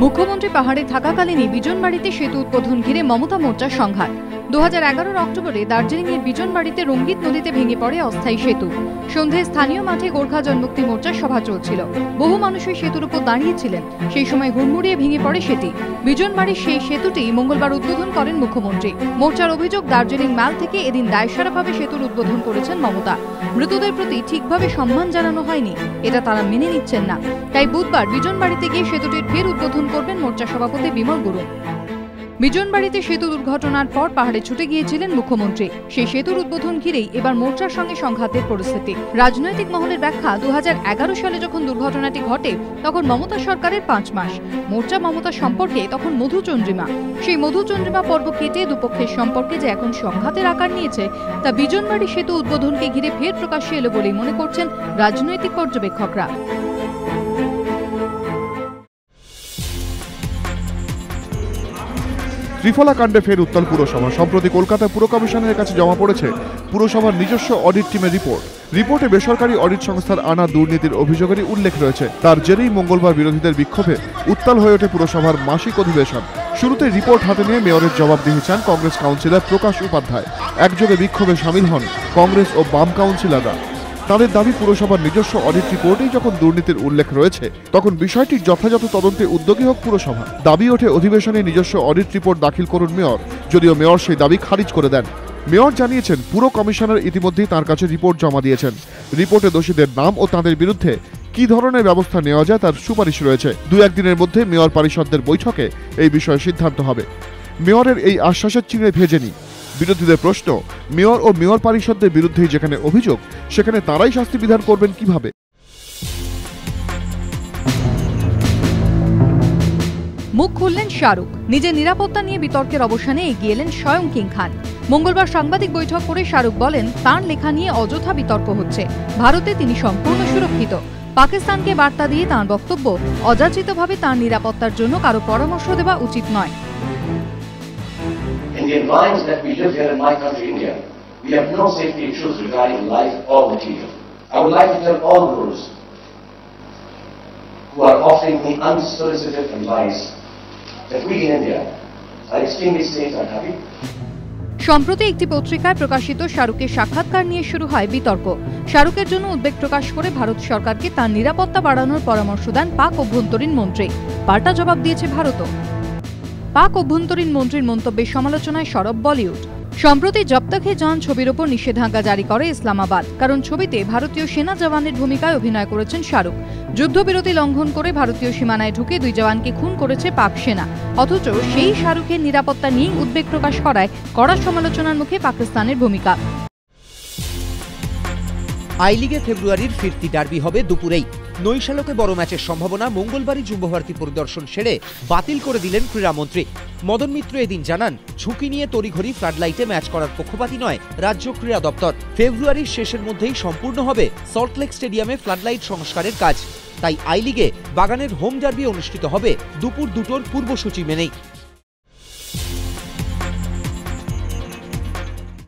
মুখ্যমন্ত্রী পাহাড়ে থাকাকালীনই বিজনবাড়িতে সেতু উদ্বোধন ঘিরে মমতা মোর্চার সংঘাত। 2011 অক্টোবরে দার্জিলিংয়ের বিজনবাড়িতে রঙ্গিত নদীতে ভেঙে পড়ে অস্থায়ী সেতু। সন্ধ্যায় স্থানীয় মাঠে গোর্খা জনমুক্তি মোর্চার সভা চলছিল। বহু মানুষ ওই সেতুর উপর দাঁড়িয়েছিলেন। সেই সময় হুড়মুড়িয়ে ভেঙে পড়ে সেতু। বিজনবাড়ির সেই সেতুটি মঙ্গলবার উদ্বোধন করেন মুখ্যমন্ত্রী। মোর্চার অভিযোগ, দার্জিলিং মাল থেকে এদিন দায়সারাভাবে সেতুর উদ্বোধন করেছেন মমতা। মৃতদের প্রতি ঠিকভাবে সম্মান জানানো হয়নি, এটা তারা মেনে নিচ্ছেন না। তাই বুধবার বিজনবাড়িতে গিয়ে সেতুটির ফের উদ্বোধন করবেন মোর্চা সভাপতি বিমল গুরুং। বিজনবাড়িতে সেতু দুর্ঘটনার পর পাহাড়ে ছুটে গিয়েছিলেন মুখ্যমন্ত্রী। সেই সেতুর উদ্বোধন ঘিরেই এবার মোর্চার সঙ্গে সংঘাতের পরিস্থিতি। রাজনৈতিক মহলের ব্যাখ্যা, 2011 সালে যখন দুর্ঘটনাটি ঘটে তখন মমতা সরকারের 5 মাস। মোর্চা মমতা সম্পর্কে তখন মধুচন্দ্রিমা। সেই মধুচন্দ্রিমা পর্ব কেটে দুপক্ষের সম্পর্কে যে এখন সংঘাতের আকার নিয়েছে তা বিজনবাড়ি সেতু উদ্বোধনকে ঘিরে ফের প্রকাশ্যে এলো বলেই মনে করছেন রাজনৈতিক পর্যবেক্ষকরা। ত্রিফলা কাণ্ডে ফের উত্তাল পুরসভা। সম্প্রতি কলকাতা পুর কমিশনের কাছে জমা পড়েছে পুরসভার নিজস্ব অডিট টিমের রিপোর্টে বেসরকারি অডিট সংস্থার আনা দুর্নীতির অভিযোগেরই উল্লেখ রয়েছে। তার জেরেই মঙ্গলবার বিরোধীদের বিক্ষোভে উত্তাল হয়ে ওঠে পুরসভার মাসিক অধিবেশন। শুরুতে রিপোর্ট হাতে নিয়ে মেয়রের জবাবদিহি চান কংগ্রেস কাউন্সিলর প্রকাশ উপাধ্যায়। একযোগে বিক্ষোভে সামিল হন কংগ্রেস ও বাম কাউন্সিলররা। তাদের দাবি, পুরসভার নিজস্ব অডিট রিপোর্টেই যখন দুর্নীতির উল্লেখ রয়েছে তখন বিষয়টির যথাযথ তদন্তে উদ্যোগী হোক পুরসভা। দাবি ওঠে অধিবেশনে নিজস্ব অডিট রিপোর্ট দাখিল করুন মেয়র, যদিও মেয়র সেই দাবি খারিজ করে দেন। মেয়র জানিয়েছেন পুর কমিশনার ইতিমধ্যেই তার কাছে রিপোর্ট জমা দিয়েছেন। রিপোর্টে দোষীদের নাম ও তাদের বিরুদ্ধে কি ধরনের ব্যবস্থা নেওয়া যায় তার সুপারিশ রয়েছে। 2-1 দিনের মধ্যে মেয়র পরিষদের বৈঠকে এই বিষয়ে সিদ্ধান্ত হবে। মেয়রের এই আশ্বাসের চিহ্নে ভেজেনি বিরোধীদের প্রশ্ন, মেয়র ও মেয়র পরিষদের বিরুদ্ধে যেখানে অভিযোগ সেখানে তারাই শাস্তি বিধান করবেন কিভাবে? মুখ খুললেন শাহরুখ। নিজের নিরাপত্তা নিয়ে বিতর্কের অবসানে এগিয়ে এলেন স্বয়ং কিং খান। মঙ্গলবার সাংবাদিক বৈঠক করে শাহরুখ বলেন, তাঁর লেখা নিয়ে অযথা বিতর্ক হচ্ছে। ভারতে তিনি সম্পূর্ণ সুরক্ষিত। পাকিস্তানকে বার্তা দিয়ে তাঁর বক্তব্য, অযাচিতভাবে তাঁর নিরাপত্তার জন্য কারো পরামর্শ দেওয়া উচিত নয়। Indian minds that we live here in my country, India, we have no safety issues regarding life or material. I would like to tell all those who are offering me unsolicited advice that we in India are extremely safe and happy. সম্প্রতি একটি পত্রিকায় প্রকাশিত শাহরুখের সাক্ষাৎকার নিয়ে শুরু হয় বিতর্ক। শাহরুখের জন্য উদ্বেগ প্রকাশ করে ভারত সরকারকে তার নিরাপত্তা বাড়ানোর পরামর্শ দেন পাক অভ্যন্তরীণ মন্ত্রী। পাল্টা জবাব দিয়েছে ভারতও। পাক অভ্যন্তরীণ মন্ত্রীর মন্তব্যের সমালোচনায় সরব বলিউড। সম্প্রতি জব তক হে জান ছবির ওপর নিষেধাজ্ঞা জারি করে ইসলামাবাদ, কারণ ছবিতে ভারতীয় সেনা জওয়ানের ভূমিকায় অভিনয় করেছেন শাহরুখ। যুদ্ধবিরতি লঙ্ঘন করে ভারতীয় সীমানায় ঢুকে 2 জওয়ানকে খুন করেছে পাক সেনা। অথচ সেই শাহরুখের নিরাপত্তা নিয়ে উদ্বেগ প্রকাশ করায় কড়া সমালোচনার মুখে পাকিস্তানের ভূমিকা। আই লিগে ফেব্রুয়ারির ফিরতি ডার্বি হবে দুপুরেই। নৈশালকে বড় ম্যাচের সম্ভাবনা মঙ্গলবারই যুবভারতী পরিদর্শন সেরে বাতিল করে দিলেন ক্রীড়ামন্ত্রী মদন মিত্র। এদিন জানান, ঝুঁকি নিয়ে তড়িঘড়ি ফ্লাডলাইটে ম্যাচ করার পক্ষপাতী নয় রাজ্য ক্রীড়া দপ্তর। ফেব্রুয়ারির শেষের মধ্যেই সম্পূর্ণ হবে সল্টলেক স্টেডিয়ামে ফ্লাডলাইট সংস্কারের কাজ। তাই আই লিগে বাগানের হোম ডার্বি অনুষ্ঠিত হবে দুপুর 2টোর পূর্বসূচি মেনেই।